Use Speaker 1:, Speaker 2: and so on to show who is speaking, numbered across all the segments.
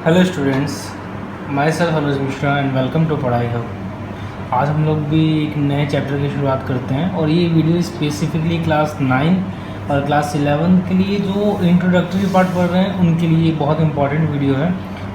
Speaker 1: Hello students, myself Anuj Mishra and welcome to Padhai hub. आज हम लोग भी एक नए चैप्टर की शुरुआत करते हैं और ये वीडियो स्पेसिफिकली क्लास 9 और क्लास 11 के लिए जो इंट्रोडक्टरी पार्ट पढ़ रहे हैं उनके लिए बहुत इंपॉर्टेंट वीडियो है।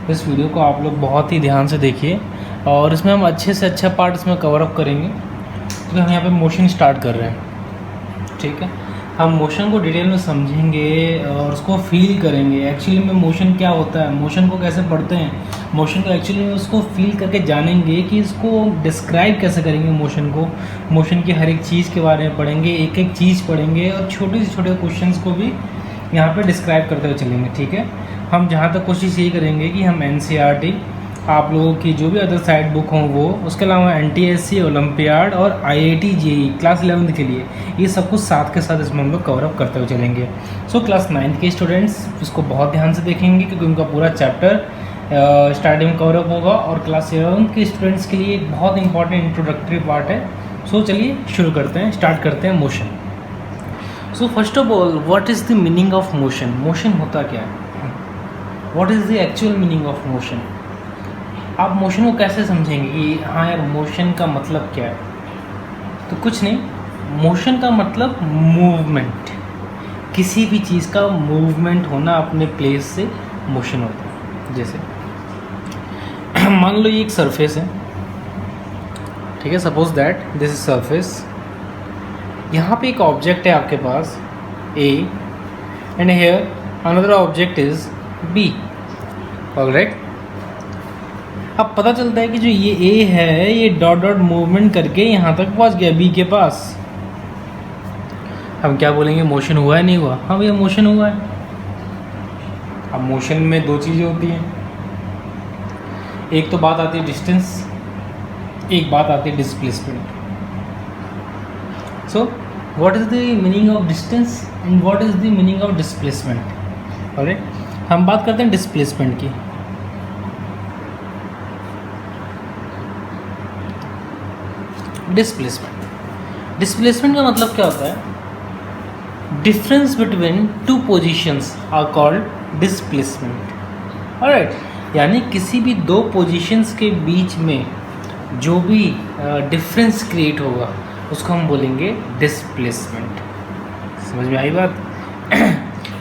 Speaker 1: इस वीडियो को आप लोग बहुत ही ध्यान से देखिए और इसमें हम अच्छे से अच्छा पार्ट इसमें कवर अप करेंगे। तो हम यहाँ पे मोशन स्टार्ट कर रहे हैं, ठीक है। हम मोशन को डिटेल में समझेंगे और उसको फील करेंगे। एक्चुअली में मोशन क्या होता है, मोशन को कैसे पढ़ते हैं, मोशन को एक्चुअली में उसको फील करके जानेंगे कि इसको डिस्क्राइब कैसे करेंगे। मोशन को, मोशन की हर एक चीज़ के बारे में पढ़ेंगे, एक एक चीज़ पढ़ेंगे और छोटे से छोटे क्वेश्चंस को भी यहाँ पे डिस्क्राइब करते हुए चलेंगे, ठीक है। हम जहाँ तक कोशिश यही करेंगे कि हम NCERT, आप लोगों की जो भी अदर साइड बुक हों वो, उसके अलावा NTSC, ओलंपियाड और IIT JEE क्लास 11 के लिए, ये सब कुछ साथ के साथ इसमें हम लोग कवर अप करते हुए चलेंगे। सो क्लास 9 के स्टूडेंट्स इसको बहुत ध्यान से देखेंगे क्योंकि उनका पूरा चैप्टर स्टार्टिंग में कवर अप होगा और क्लास 11 के स्टूडेंट्स के लिए एक बहुत इंपॉर्टेंट इंट्रोडक्टरी पार्ट है। सो चलिए शुरू करते हैं, स्टार्ट करते हैं motion. So first of all, what is the meaning of motion? Motion होता क्या है? What is the actual meaning of motion? आप मोशन को कैसे समझेंगे कि हाँ यार मोशन का मतलब क्या है? तो कुछ नहीं, मोशन का मतलब मूवमेंट, किसी भी चीज़ का मूवमेंट होना अपने प्लेस से मोशन होता है। जैसे मान लो ये एक सरफेस है, ठीक है, suppose that this is surface. यहाँ पे एक ऑब्जेक्ट है आपके पास A and here another object is B, alright. अब पता चलता है कि जो ये A है ये डॉट डॉट मूवमेंट करके यहाँ तक पहुँच गया B के पास। हम क्या बोलेंगे, मोशन हुआ है नहीं हुआ? हाँ भैया मोशन हुआ है। अब मोशन में दो चीज़ें होती हैं, एक तो बात आती है डिस्टेंस, एक बात आती है displacement. So what is the meaning of distance and what is the meaning of displacement? Alright, हम बात करते हैं डिस्प्लेसमेंट की। डिस्प्लेसमेंट का मतलब क्या होता है? Difference between two positions are called displacement. Alright, यानी किसी भी दो पोजीशंस के बीच में जो भी डिफरेंस क्रिएट होगा उसको हम बोलेंगे डिस्प्लेसमेंट। समझ में आई बात?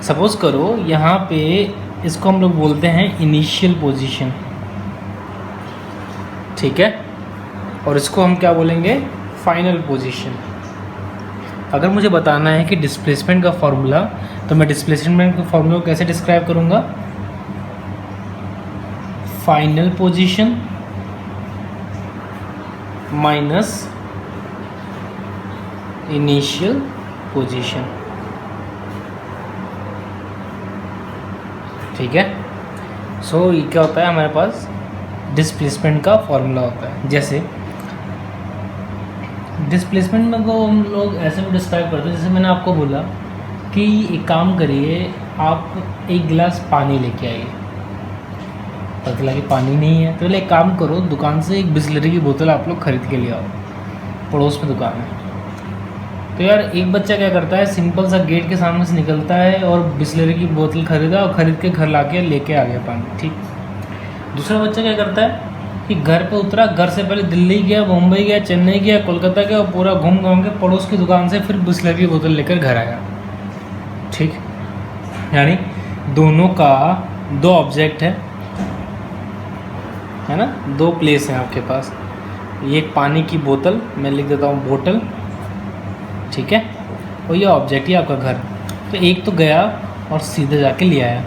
Speaker 1: सपोज करो यहाँ पे इसको हम लोग बोलते हैं इनिशियल पोजीशन, ठीक है, और इसको हम क्या बोलेंगे, फाइनल पोजीशन। अगर मुझे बताना है कि डिस्प्लेसमेंट का फॉर्मूला, तो मैं डिस्प्लेसमेंट के फॉर्मूला को कैसे डिस्क्राइब करूँगा? Final position minus initial position, ठीक है। सो ये क्या होता है, हमारे पास डिस्प्लेसमेंट का फॉर्मूला होता है। जैसे डिस्प्लेसमेंट में को हम लोग ऐसे भी डिस्क्राइब करते हैं, जैसे मैंने आपको बोला कि एक काम करिए, आप एक गिलास पानी लेके आइए, पता चला कि पानी नहीं है, तो एक काम करो, दुकान से एक बिस्लरी की बोतल आप लोग खरीद के ले आओ, पड़ोस में दुकान है। तो यार एक बच्चा क्या करता है, सिंपल सा गेट के सामने से निकलता है और बिस्लरी की बोतल खरीदा और ख़रीद के घर लाके लेके आ गया पानी, ठीक। दूसरा बच्चा क्या करता है कि घर पे उतरा, घर से पहले दिल्ली गया, मुंबई गया, चेन्नई गया, कोलकाता गया और पूरा घूम घूम के पड़ोस की दुकान से फिर बिस्लरी की बोतल लेकर घर आया, ठीक। यानी दोनों का दो ऑब्जेक्ट है ना, दो प्लेस हैं आपके पास। ये एक पानी की बोतल, मैं लिख देता हूँ बोतल, ठीक है, और ये ऑब्जेक्ट ही आपका घर। तो एक तो गया और सीधे जाके ले आया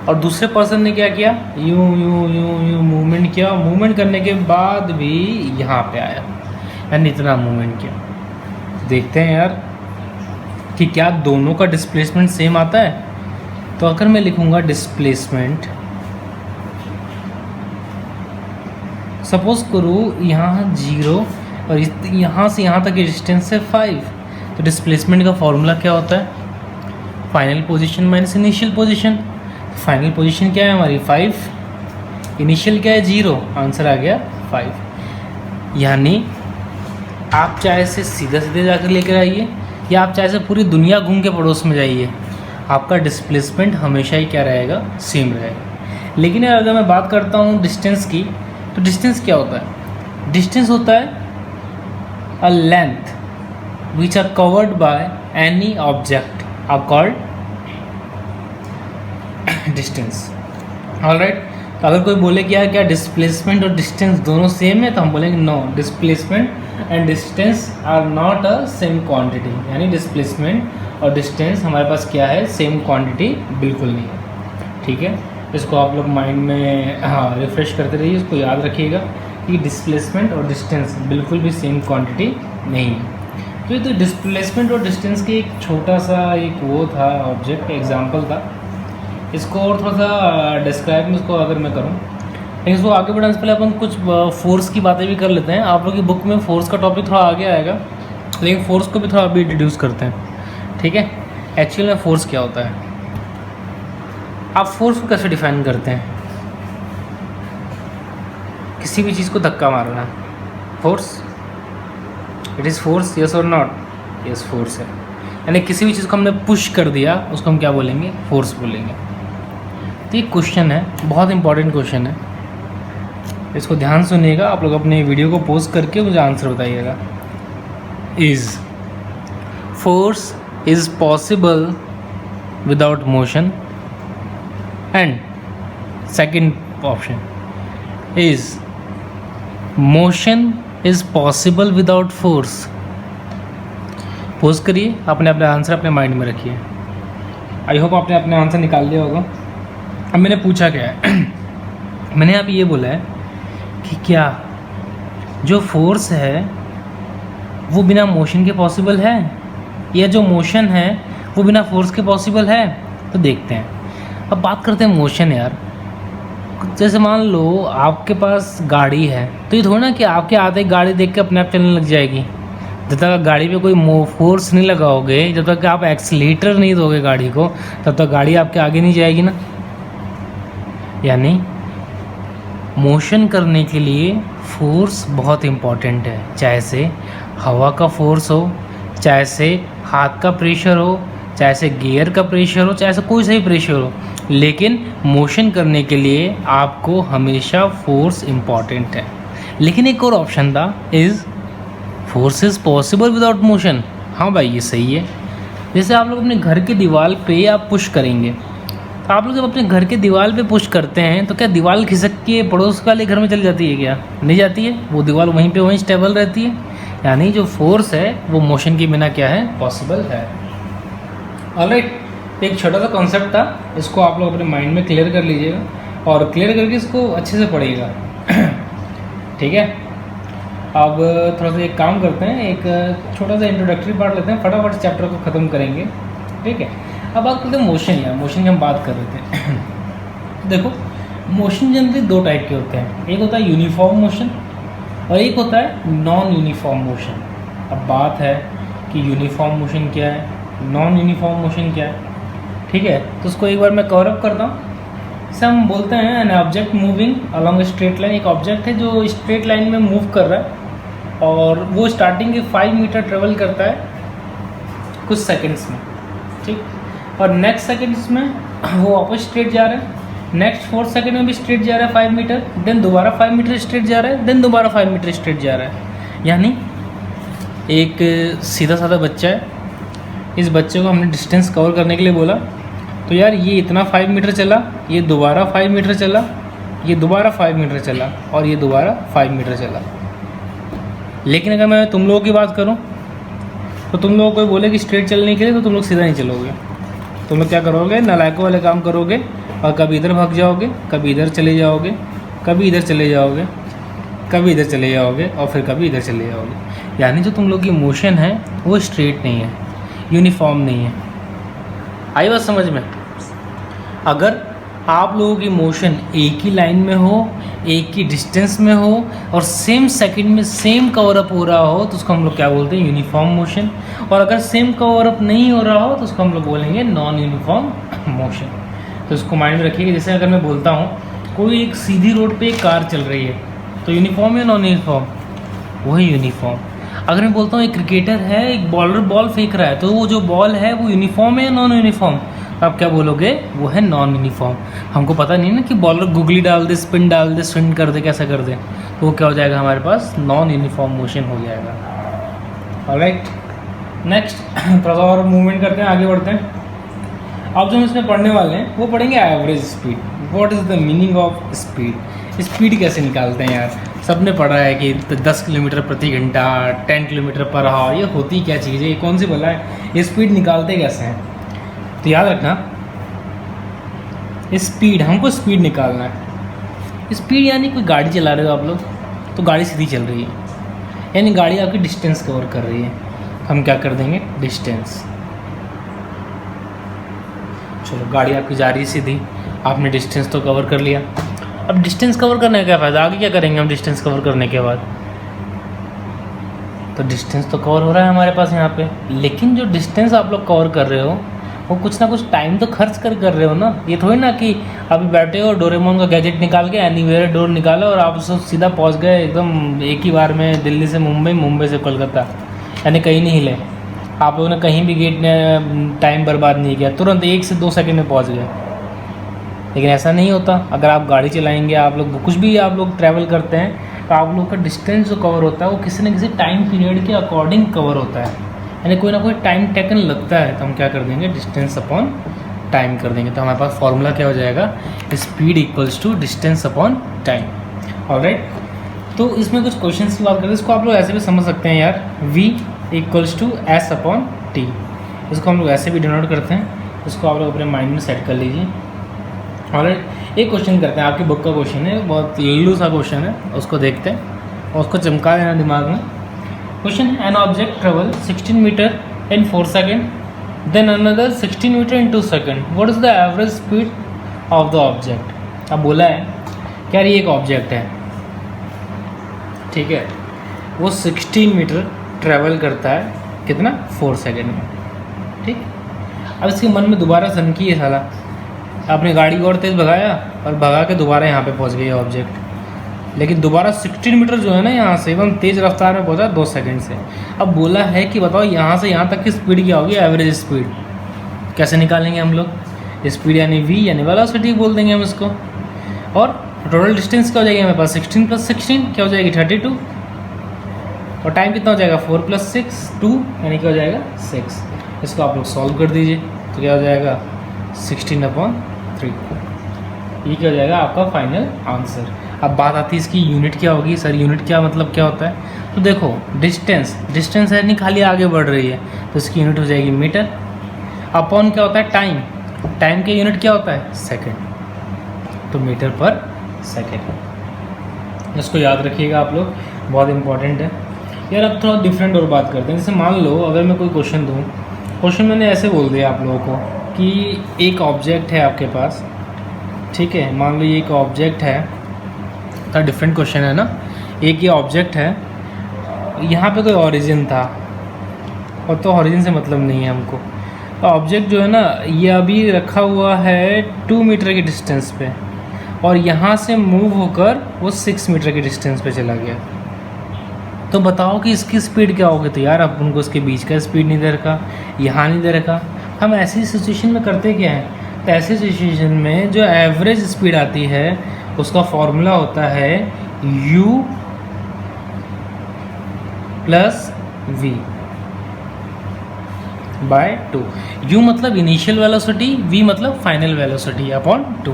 Speaker 1: और दूसरे पर्सन ने क्या किया, यूं यूं यूं यूं मूवमेंट किया, मूवमेंट करने के बाद भी यहाँ पे आया, यानी इतना मूवमेंट किया। देखते हैं यार कि क्या दोनों का डिस्प्लेसमेंट सेम आता है। तो अगर मैं लिखूँगा डिस्प्लेसमेंट, सपोज करूँ यहाँ 0 और यहाँ से यहाँ तक की डिस्टेंस है 5, तो डिस्प्लेसमेंट का फॉर्मूला क्या होता है? Final position minus initial position. Final position क्या है हमारी 5, इनिशियल क्या है 0, आंसर आ गया 5। यानी आप चाहे से सीधा सीधे जाकर लेकर आइए या आप चाहे से पूरी दुनिया घूम के पड़ोस में जाइए, आपका डिस्प्लेसमेंट हमेशा ही क्या रहेगा, सेम रहेगा। लेकिन यार अगर मैं बात करता हूँ डिस्टेंस की, तो डिस्टेंस क्या होता है? डिस्टेंस होता है a length which are covered by any object are called distance. Alright, तो अगर कोई बोले कि यार क्या डिस्प्लेसमेंट और डिस्टेंस दोनों सेम है, तो हम बोलेंगे no, displacement and distance are not a same quantity. यानी डिस्प्लेसमेंट और डिस्टेंस हमारे पास क्या है, सेम क्वांटिटी बिल्कुल नहीं है। ठीक है, इसको आप लोग माइंड में रिफ्रेश करते रहिए, इसको याद रखिएगा कि डिस्प्लेसमेंट और डिस्टेंस बिल्कुल भी सेम क्वांटिटी नहीं है। तो ये तो डिस्प्लेसमेंट और डिस्टेंस के एक छोटा सा एक वो था, ऑब्जेक्ट एग्जाम्पल था। इसको और थोड़ा सा डिस्क्राइब में इसको अगर मैं करूँ, लेकिन इसको आगे बढ़ाने से पहले अपन कुछ फोर्स की बातें भी कर लेते हैं। आप लोग की बुक में फोर्स का टॉपिक थोड़ा आगे आएगा, लेकिन फोर्स को भी थोड़ा अभी इंट्रोड्यूस करते हैं। ठीक है, एक्चुअली में फोर्स क्या होता है, आप फोर्स को कैसे डिफाइन करते हैं? किसी भी चीज़ को धक्का मारना, force, it is force, yes और नॉट? यस, फोर्स है। यानी किसी भी चीज़ को हमने पुश कर दिया, उसको हम क्या बोलेंगे? फोर्स बोलेंगे। तो ये क्वेश्चन है, बहुत इंपॉर्टेंट क्वेश्चन है, इसको ध्यान सुनिएगा। आप लोग अपने वीडियो को पॉज करके मुझे आंसर बताइएगा। Is force is possible without motion? And second option, is motion is possible without force? Pose करिए, अपने अपने आंसर अपने माइंड में रखिए। आई होप आपने अपने आंसर निकाल लिया होगा। अब मैंने पूछा क्या है मैंने यहाँ पे ये बोला है कि क्या जो फोर्स है वो बिना मोशन के पॉसिबल है, या जो मोशन है वो बिना फोर्स के पॉसिबल है? तो देखते हैं। अब बात करते हैं मोशन। यार जैसे मान लो आपके पास गाड़ी है, तो ये थोड़ा ना कि आपके आते गाड़ी देख के अपने आप चलने लग जाएगी। जब तक गाड़ी पे कोई फोर्स नहीं लगाओगे, जब तक आप एक्सीलेटर नहीं दोगे गाड़ी को, तब तक गाड़ी आपके आगे नहीं जाएगी ना। यानी मोशन करने के लिए फोर्स बहुत इम्पॉर्टेंट है, चाहे से हवा का फोर्स हो, चाहे से हाथ का प्रेशर हो, चाहे से गियर का प्रेशर हो, चाहे से कोई सा भी प्रेशर हो, लेकिन मोशन करने के लिए आपको हमेशा फोर्स इम्पॉर्टेंट है। लेकिन एक और ऑप्शन था, is force is possible without motion. हाँ भाई, ये सही है। जैसे आप लोग अपने घर के दीवार पे आप पुश करेंगे, तो आप लोग जब अपने घर के दीवार पे पुश करते हैं तो क्या दीवार खिसक के पड़ोस वाले घर में चली जाती है? क्या नहीं जाती है, वो दीवार वहीं पे वहीं स्टेबल रहती है। यानी जो फोर्स है वो मोशन के बिना क्या है, पॉसिबल है। ऑलराइट, एक छोटा सा कॉन्सेप्ट था, इसको आप लोग अपने माइंड में क्लियर कर लीजिएगा और क्लियर करके इसको अच्छे से पढ़िएगा। ठीक है, अब थोड़ा सा एक काम करते हैं, एक छोटा सा इंट्रोडक्टरी पार्ट लेते हैं, फटाफट चैप्टर को ख़त्म करेंगे। ठीक है, अब बात करते हैं मोशन। यार मोशन की हम बात कर रहे थे। देखो, मोशन जनरली दो टाइप के होते हैं, एक होता है यूनिफॉर्म मोशन और एक होता है नॉन यूनिफॉर्म मोशन। अब बात है कि यूनिफॉर्म मोशन क्या है, नॉन यूनिफॉर्म मोशन क्या है। ठीक है, तो उसको एक बार मैं कवर अप करता हूँ। जैसे हम बोलते हैं an object moving along straight line, एक ऑब्जेक्ट है जो स्ट्रेट लाइन में मूव कर रहा है और वो स्टार्टिंग के 5 मीटर ट्रेवल करता है कुछ सेकंड्स में। ठीक, और नेक्स्ट सेकंड्स में वो वापस स्ट्रेट जा रहा है, नेक्स्ट 4 सेकंड में भी स्ट्रेट जा रहा है 5 मीटर, देन दोबारा 5 मीटर स्ट्रेट जा रहा है, देन दोबारा 5 मीटर स्ट्रेट जा रहा है। यानी एक सीधा साधा बच्चा है, इस बच्चे को हमने डिस्टेंस कवर करने के लिए बोला, तो यार ये इतना 5 मीटर चला, ये दोबारा 5 मीटर चला, ये दोबारा 5 मीटर चला और ये दोबारा 5 मीटर चला। लेकिन अगर मैं तुम लोगों की बात करूं तो तुम लोगों को बोले कि स्ट्रेट चलने के लिए, तो तुम लोग सीधा नहीं चलोगे। तुम लोग क्या करोगे, नालायकों वाले काम करोगे और कभी इधर भाग जाओगे, कभी इधर चले जाओगे, कभी इधर चले जाओगे, कभी इधर चले जाओगे और फिर कभी इधर चले जाओगे। यानी जो तुम लोग की मोशन है वो स्ट्रेट नहीं है, यूनिफॉर्म नहीं है। आई बात समझ में? अगर आप लोगों की मोशन एक ही लाइन में हो, एक ही डिस्टेंस में हो और सेम सेकंड में सेम कवर अप हो रहा हो, तो उसको हम लोग क्या बोलते हैं, यूनिफॉर्म मोशन। और अगर सेम कवर अप नहीं हो रहा हो तो उसको हम लोग बोलेंगे नॉन यूनिफॉर्म मोशन। तो इसको माइंड में रखिए। जैसे अगर मैं बोलता हूँ कोई एक सीधी रोड पे एक कार चल रही है, तो यूनिफॉर्म या नॉन यूनिफॉर्म? वही यूनिफॉर्म। अगर मैं बोलता हूँ एक क्रिकेटर है, एक बॉलर बॉल फेंक रहा है, तो वो जो बॉल है वो यूनिफॉर्म है या नॉन यूनिफॉर्म? आप क्या बोलोगे, वो है नॉन यूनिफॉर्म। हमको पता नहीं ना कि बॉलर गुगली डाल दे, स्पिन डाल दे, स्विंग कर दे, कैसा कर दे, तो वो क्या हो जाएगा हमारे पास, नॉन यूनिफॉर्म मोशन हो जाएगा। ऑलराइट, नेक्स्ट थोड़ा सा और मूवमेंट करते हैं, आगे बढ़ते हैं। अब जो हम इसमें पढ़ने वाले हैं वो पढ़ेंगे average speed. What is the meaning of speed. Speed कैसे निकालते हैं यार, सबने पढ़ा है कि 10 किलोमीटर प्रति घंटा, 10 किलोमीटर पर आवर, ये होती क्या चीज़ है, ये कौन सी बला है, ये स्पीड निकालते कैसे हैं। तो याद रखना, स्पीड, हमको स्पीड निकालना है। स्पीड यानी कोई गाड़ी चला रहे हो आप लोग, तो गाड़ी सीधी चल रही है, यानी गाड़ी आपकी डिस्टेंस कवर कर रही है, हम क्या कर देंगे, डिस्टेंस। चलो गाड़ी आपकी जा रही है सीधी, आपने डिस्टेंस तो कवर कर लिया। अब डिस्टेंस कवर करने का क्या फ़ायदा, आगे क्या करेंगे हम डिस्टेंस कवर करने के बाद। तो डिस्टेंस तो कवर हो रहा है हमारे पास यहाँ पे, लेकिन जो डिस्टेंस आप लोग कवर कर रहे हो वो कुछ ना कुछ टाइम तो खर्च कर रहे हो ना। ये थोड़ी ना कि अभी बैठे हो डोरेमोन का गैजेट निकाल के एनीवेयर डोर निकाला और आप उसको सीधा पहुँच गए एकदम एक ही बार में, दिल्ली से मुंबई, मुंबई से कोलकाता, यानी कहीं नहीं हिले। आप लोगों ने कहीं भी गेट ने टाइम बर्बाद नहीं किया, तुरंत 1 से 2 सेकंड में पहुंच गए। लेकिन ऐसा नहीं होता, अगर आप गाड़ी चलाएंगे, आप लोग कुछ भी आप लोग ट्रैवल करते हैं, तो आप लोग का डिस्टेंस जो कवर होता है वो किसी न किसी टाइम पीरियड के अकॉर्डिंग कवर होता है, यानी कोई ना कोई टाइम टेकन लगता है, तो हम क्या कर देंगे, डिस्टेंस अपॉन टाइम कर देंगे। तो हमारे पास फॉर्मूला क्या हो जाएगा, speed equals to distance upon time. Alright, तो इसमें कुछ क्वेश्चन की बात करें, इसको आप लोग ऐसे भी समझ सकते हैं यार, v equals to S upon T, इसको हम लोग ऐसे भी डिनोट करते हैं, इसको आप लोग अपने माइंड में सेट कर लीजिए। ऑलराइट, एक क्वेश्चन करते हैं, आपकी बुक का क्वेश्चन है, बहुत लल्लू सा क्वेश्चन है, उसको देखते हैं और उसको चमका देना दिमाग में। क्वेश्चन है, an object travel 16 metre in 4 second, then another 16 metre in 2 second, what is the average speed of the object. अब बोला है क्या, ये एक ऑब्जेक्ट है, ठीक है, वो 16 मीटर ट्रैवल करता है, कितना, 4 सेकेंड में, ठीक। अब इसके मन में दोबारा सनकी है साला, आपने गाड़ी और तेज़ भगाया और भगा के दोबारा यहाँ पे पहुँच गई ऑब्जेक्ट, लेकिन दोबारा 16 मीटर जो है ना, यहाँ से एकदम तेज़ रफ्तार में पहुँचा 2 सेकंड से। अब बोला है कि बताओ यहाँ से यहाँ तक की स्पीड क्या होगी, एवरेज स्पीड कैसे निकालेंगे हम लोग। स्पीड यानी v यानी वेलोसिटी बोल देंगे हम इसको, और टोटल डिस्टेंस क्या हो जाएगी हमारे पास, 16 + 16 क्या हो जाएगी, 32, और टाइम कितना हो जाएगा, 4 + 6 2, यानी क्या हो जाएगा 6। इसको आप लोग सॉल्व कर दीजिए, तो क्या हो जाएगा 16/3, ये क्या हो जाएगा आपका फाइनल आंसर। अब बात आती है इसकी यूनिट क्या होगी, सर यूनिट क्या मतलब क्या होता है। तो देखो डिस्टेंस है नहीं, खाली आगे बढ़ रही है, तो इसकी यूनिट हो जाएगी मीटर, अपॉन क्या होता है, टाइम की यूनिट क्या होता है, सेकेंड, तो मीटर पर सेकेंड। इसको याद रखिएगा आप लोग, बहुत इंपॉर्टेंट है यार। अब थोड़ा डिफरेंट और बात करते हैं, जैसे मान लो अगर मैं कोई क्वेश्चन दूँ, क्वेश्चन मैंने ऐसे बोल दिया आप लोगों को कि एक ऑब्जेक्ट है आपके पास, ठीक है, मान लो ये एक ऑब्जेक्ट है, थोड़ा डिफरेंट क्वेश्चन है ना, एक ये ऑब्जेक्ट है, यहाँ पे कोई ओरिजिन था, और तो ओरिजिन से मतलब नहीं है हमको, तो ऑब्जेक्ट जो है ना ये अभी रखा हुआ है 2 मीटर की डिस्टेंस पे, और यहाँ से मूव होकर वो 6 मीटर की डिस्टेंस पे चला गया। तो बताओ कि इसकी स्पीड क्या होगी। तो यार अब उनको इसके बीच का स्पीड नहीं दे रखा, यहाँ नहीं दे रखा। हम ऐसी सिचुएशन में करते क्या हैं, तो ऐसी सिचुएशन में जो एवरेज स्पीड आती है उसका फॉर्मूला होता है u + v बाय 2। u मतलब इनिशियल वेलोसिटी, v मतलब फाइनल वेलोसिटी अपॉन 2,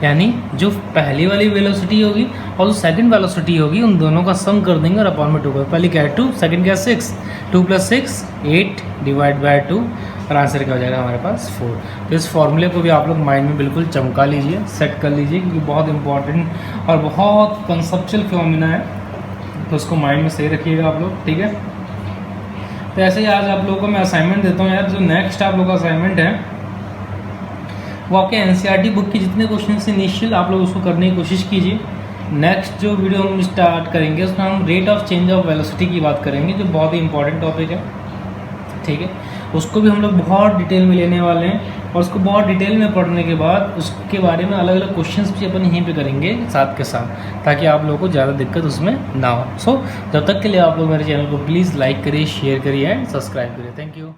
Speaker 1: यानी जो पहली वाली वेलोसिटी होगी और जो सेकंड वेलोसिटी होगी उन दोनों का सम कर देंगे और अपॉन में 2 कर, पहले क्या है 2, सेकंड क्या 6, 2 + 6 8 डिवाइड बाय 2, और आंसर क्या हो जाएगा हमारे पास 4। तो इस फॉर्मूले को भी आप लोग माइंड में बिल्कुल चमका लीजिए, सेट कर लीजिए, क्योंकि बहुत इंपॉर्टेंट और बहुत कंसेप्चुअल फिनोमेना है, तो उसको माइंड में सही रखिएगा आप लोग, ठीक है। तो ऐसे ही आज आप लोगों को मैं असाइनमेंट देता हूँ यार। जो नेक्स्ट आप लोगों का असाइनमेंट है वो आपके एनसीईआरटी बुक के जितने क्वेश्चन से इनिशियल आप लोग उसको करने की कोशिश कीजिए। नेक्स्ट जो वीडियो हम स्टार्ट करेंगे उसमें हम rate of change of velocity की बात करेंगे, जो बहुत ही इंपॉर्टेंट टॉपिक है, ठीक है। उसको भी हम लोग बहुत डिटेल में लेने वाले हैं, और उसको बहुत डिटेल में पढ़ने के बाद उसके बारे में अलग अलग क्वेश्चंस भी अपन यहीं पे करेंगे साथ के साथ, ताकि आप लोगों को ज़्यादा दिक्कत उसमें ना हो। सो जब तक के लिए आप लोग मेरे चैनल को प्लीज़ लाइक करिए, शेयर करिए एंड सब्सक्राइब करिए। Thank you.